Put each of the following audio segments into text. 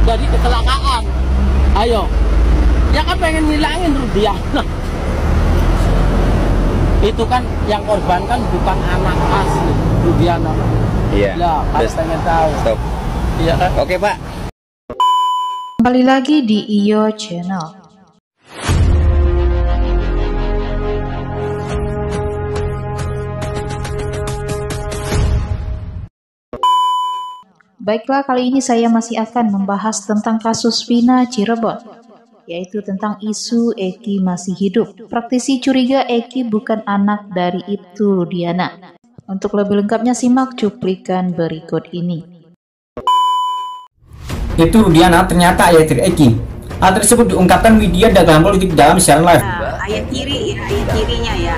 jadi kecelakaan. Ayo, ya kan pengen ngilangin Rudiana. Itu kan yang korban kan bukan anak asli Rudiana. Iya. Lah, harus pengen tahu. Stop. Iya kan? Oke, Pak. Kembali lagi di Iyo Channel. Baiklah, kali ini saya masih akan membahas tentang kasus Vina Cirebon, yaitu tentang isu Eki masih hidup. Praktisi curiga Eki bukan anak dari Ibtu Rudiana. Untuk lebih lengkapnya simak cuplikan berikut ini. Ibtu Rudiana ternyata ayah dari Eki. Hal tersebut diungkapkan Widya dalam politik dalam siaran live. Ayah tiri ya, ayah tirinya ya.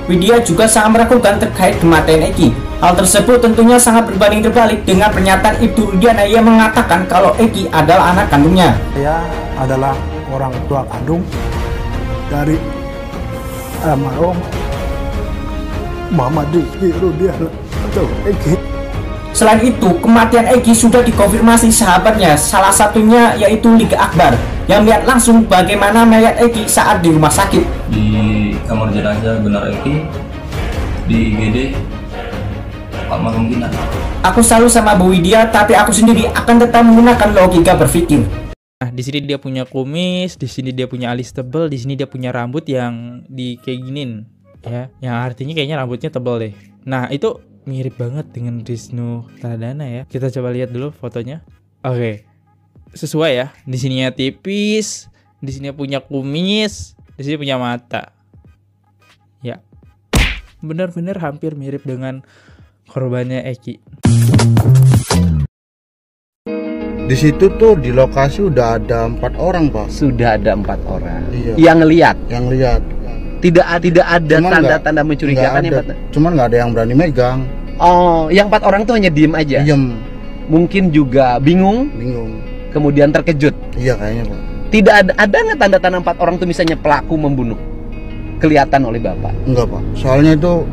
Widya juga sangat meragukan terkait kematian Eki. Hal tersebut tentunya sangat berbanding terbalik dengan pernyataan Ibtu Rudiana yang mengatakan kalau Eki adalah anak kandungnya. Saya adalah orang tua kandung dari almarhum Muhammad Rizky Rudiana atau Eki. Selain itu, kematian Eki sudah dikonfirmasi sahabatnya, salah satunya yaitu Liga Akbar, yang melihat langsung bagaimana mayat Eki saat di rumah sakit. Di kamar jenazah benar Eki, di IGD almarhum Vina. Aku selalu sama Bu Widya, tapi aku sendiri akan tetap menggunakan logika berpikir. Nah, di sini dia punya kumis, di sini dia punya alis tebel, di sini dia punya rambut yang di kayak giniin, ya, yang artinya kayaknya rambutnya tebel deh. Nah, itu mirip banget dengan Wisnu Tadana ya. Kita coba lihat dulu fotonya. Oke, sesuai ya. Di sininya tipis, di sini punya kumis, di sini punya mata. Ya, benar-benar hampir mirip dengan korbannya Eki. Di situ tuh di lokasi udah ada 4 orang, Pak. Sudah ada 4 orang. Iya. Yang ngelihat. Yang lihat. Tidak ada tanda-tanda mencurigakan yang cuman nggak ada yang berani megang. Oh, yang 4 orang tuh hanya diem aja. Diem. Mungkin juga bingung. Kemudian terkejut. Iya kayaknya, Pak. Tidak ada nggak tanda-tanda 4 orang tuh misalnya pelaku membunuh kelihatan oleh Bapak? Enggak, Pak. Soalnya itu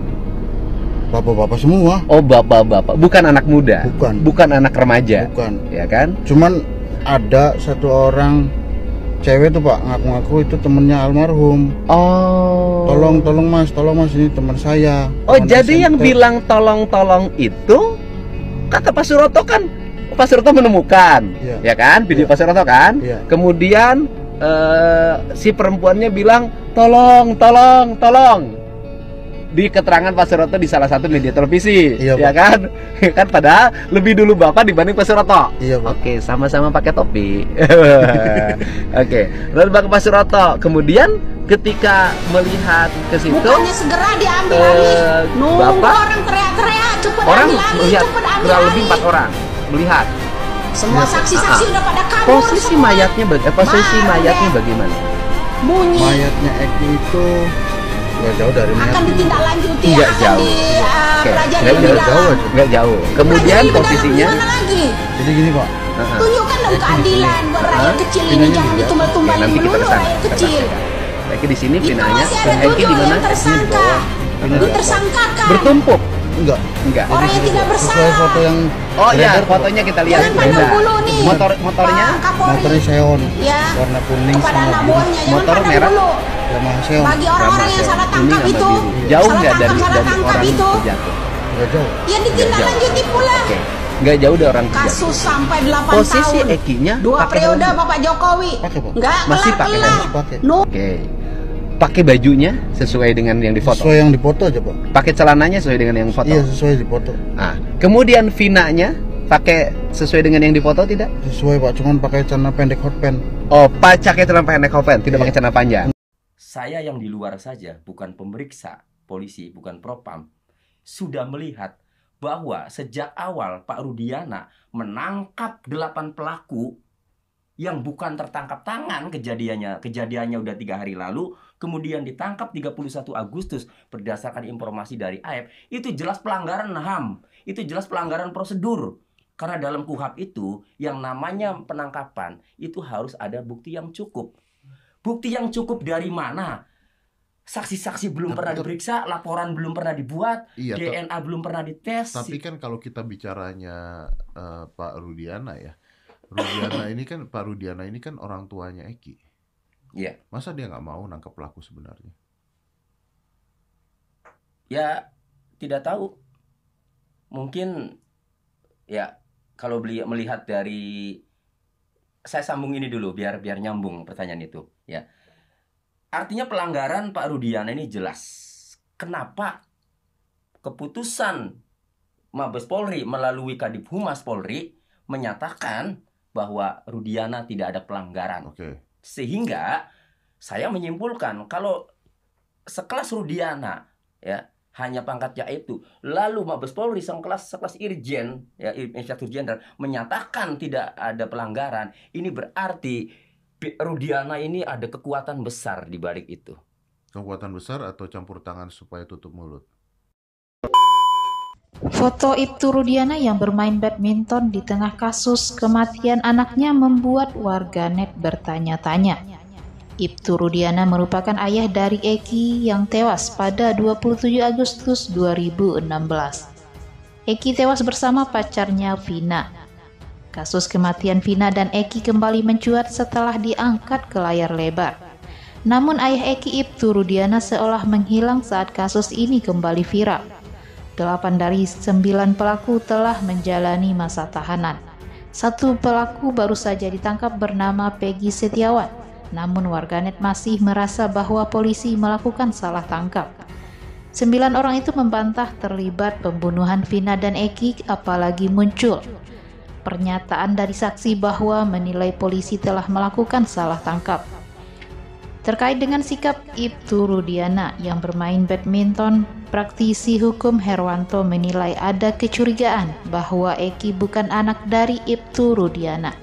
bapak-bapak semua. Oh, bapak-bapak, bukan anak muda. Bukan anak remaja. Bukan. Ya kan? Cuman ada 1 orang cewek tuh, Pak, ngaku-ngaku itu temennya almarhum. Oh. Tolong mas ini teman saya. Oh, jadi yang bilang tolong itu kata Pak Suroto kan, Pak Suroto menemukan, ya kan, video Pak Suroto kan. Kemudian si perempuannya bilang tolong. Di keterangan Pak Suroto di salah satu media televisi, ya kan? Kan padahal lebih dulu Bapak dibanding Pak Suroto. Iya, Pak. Oke, sama-sama pakai topi. Oke, lalu Pak Suroto kemudian ketika melihat ke situ, bukannya segera diambil alih. Bapak orang teriak-teriak, cepet orang ambil alih, melihat cepet ambil kurang alih. lebih 4 orang melihat. Semua saksi-saksi udah pada kabur. Posisi mayatnya bagaimana? Bunyi. Mayatnya Eki itu nggak jauh dari mayat. Akan ditindaklanjuti, Nggak akan jauh. dipelajari Nggak lebih dalam. Nggak jauh. Kemudian posisinya Gimana lagi? Jadi gini, Pak. Tunjukkan dong keadilan buat rakyat kecil ini, jangan ditumbal-tumbalin nanti kita melulu kesana. rakyat kecil. Eki di sini Itu pinanya. masih ada Eki di 7 mana? yang tersangka. Ditersangkakan. Bertumpuk. Enggak. Orang yang tidak bersalah. Sesuai foto yang Oh iya, fotonya kita lihat. Jangan pandang bulu nih. Motornya? Pak Kapolri. motornya Xeon. Ya. Warna kuning Kepada sama anak biru. buahnya, jangan Motor pandang merah. bulu. Yamaha Xeon. Bagi orang-orang yang salah tangkap Kuning sama itu. biru. Jauh Salah nggak dari tangkap orang itu. jatuh? Nggak jauh. Ya ditindaklanjuti pula. Oke. Nggak jauh dari orang jatuh. Kasus sampai 8 Posisi tahun. Ekinya 2 pakai periode helm? Bapak Jokowi. Pakai, Pak. Enggak Masih pakai kelar-kelar. helm? Pakai. Oke. Pakai bajunya sesuai dengan yang difoto. Sesuai yang dipoto aja, Pak. Pakai celananya sesuai dengan yang foto. Iya, sesuai dipoto. Nah, kemudian Vinanya pakai sesuai dengan yang difoto tidak? Sesuai, Pak. Cuman pakai celana pendek hot pants. Oh, pakai celana pendek hoven, tidak pakai celana panjang. Saya yang di luar saja, bukan pemeriksa polisi, bukan propam, sudah melihat bahwa sejak awal Pak Rudiana menangkap 8 pelaku yang bukan tertangkap tangan. Kejadiannya udah 3 hari lalu, kemudian ditangkap 31 Agustus berdasarkan informasi dari AF. Itu jelas pelanggaran HAM, itu jelas pelanggaran prosedur. Karena dalam KUHAP itu yang namanya penangkapan itu harus ada bukti yang cukup. Bukti yang cukup dari mana? Saksi-saksi belum pernah diperiksa, laporan belum pernah dibuat, DNA belum pernah dites. Tapi kan kalau kita bicaranya Pak Rudiana ya, Rudiana ini kan, Pak Rudiana ini kan orang tuanya Eki. Iya. Masa dia nggak mau nangkap pelaku sebenarnya? Ya, tidak tahu. Mungkin ya kalau beliau melihat dari, saya sambung ini dulu biar nyambung pertanyaan itu, ya. Artinya pelanggaran Pak Rudiana ini jelas. Kenapa keputusan Mabes Polri melalui Kadif Humas Polri menyatakan bahwa Rudiana tidak ada pelanggaran. Sehingga saya menyimpulkan kalau sekelas Rudiana, ya, hanya pangkatnya itu, lalu Mabes Polri sekelas Irjen, ya, Inspektur Jenderal menyatakan tidak ada pelanggaran, ini berarti Rudiana ini ada kekuatan besar di balik itu. Kekuatan besar atau campur tangan supaya tutup mulut? Foto Ibtu Rudiana yang bermain badminton di tengah kasus kematian anaknya membuat warganet bertanya-tanya. Ibtu Rudiana merupakan ayah dari Eki yang tewas pada 27 Agustus 2016. Eki tewas bersama pacarnya Vina. Kasus kematian Vina dan Eki kembali mencuat setelah diangkat ke layar lebar. Namun ayah Eki, Ibtu Rudiana, seolah menghilang saat kasus ini kembali viral. 8 dari 9 pelaku telah menjalani masa tahanan. 1 pelaku baru saja ditangkap bernama Peggy Setiawan. Namun warganet masih merasa bahwa polisi melakukan salah tangkap. 9 orang itu membantah terlibat pembunuhan Vina dan Eki, apalagi muncul pernyataan dari saksi bahwa menilai polisi telah melakukan salah tangkap. Terkait dengan sikap Ibtu Rudiana yang bermain badminton, praktisi hukum Herwanto menilai ada kecurigaan bahwa Eki bukan anak dari Ibtu Rudiana.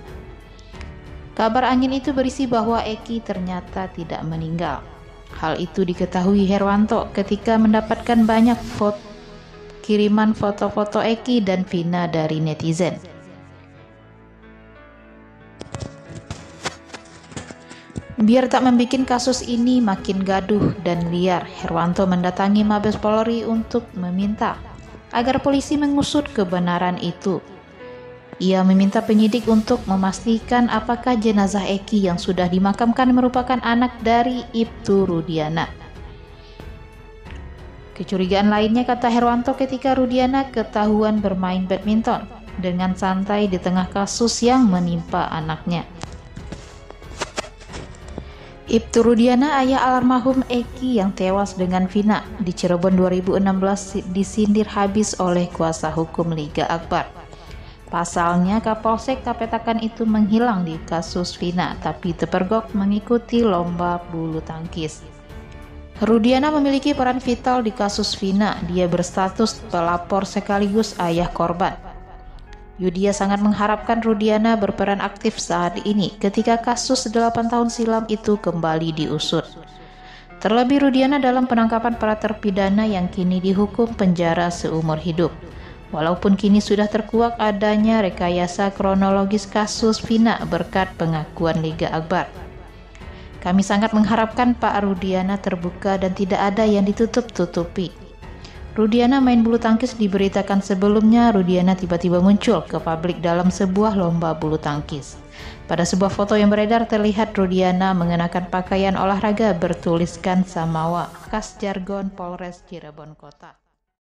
Kabar angin itu berisi bahwa Eki ternyata tidak meninggal. Hal itu diketahui Herwanto ketika mendapatkan banyak kiriman foto-foto Eki dan Vina dari netizen. Biar tak membuat kasus ini makin gaduh dan liar, Herwanto mendatangi Mabes Polri untuk meminta agar polisi mengusut kebenaran itu. Ia meminta penyidik untuk memastikan apakah jenazah Eki yang sudah dimakamkan merupakan anak dari Ibtu Rudiana. Kecurigaan lainnya, kata Herwanto, ketika Rudiana ketahuan bermain badminton dengan santai di tengah kasus yang menimpa anaknya. Ibtu Rudiana, ayah almarhum Eki yang tewas dengan Vina di Cirebon 2016, disindir habis oleh kuasa hukum Liga Akbar. Pasalnya, Kapolsek Kapetakan itu menghilang di kasus Vina, tapi terpergok mengikuti lomba bulu tangkis. Rudiana memiliki peran vital di kasus Vina. Dia berstatus pelapor sekaligus ayah korban. Yudia sangat mengharapkan Rudiana berperan aktif saat ini ketika kasus 8 tahun silam itu kembali diusut. Terlebih Rudiana dalam penangkapan para terpidana yang kini dihukum penjara seumur hidup. Walaupun kini sudah terkuak adanya rekayasa kronologis kasus Vina berkat pengakuan Liga Akbar. Kami sangat mengharapkan Pak Rudiana terbuka dan tidak ada yang ditutup-tutupi. Rudiana main bulu tangkis diberitakan sebelumnya. Rudiana tiba-tiba muncul ke publik dalam sebuah lomba bulu tangkis. Pada sebuah foto yang beredar terlihat Rudiana mengenakan pakaian olahraga bertuliskan Samawa, khas jargon Polres Cirebon Kota.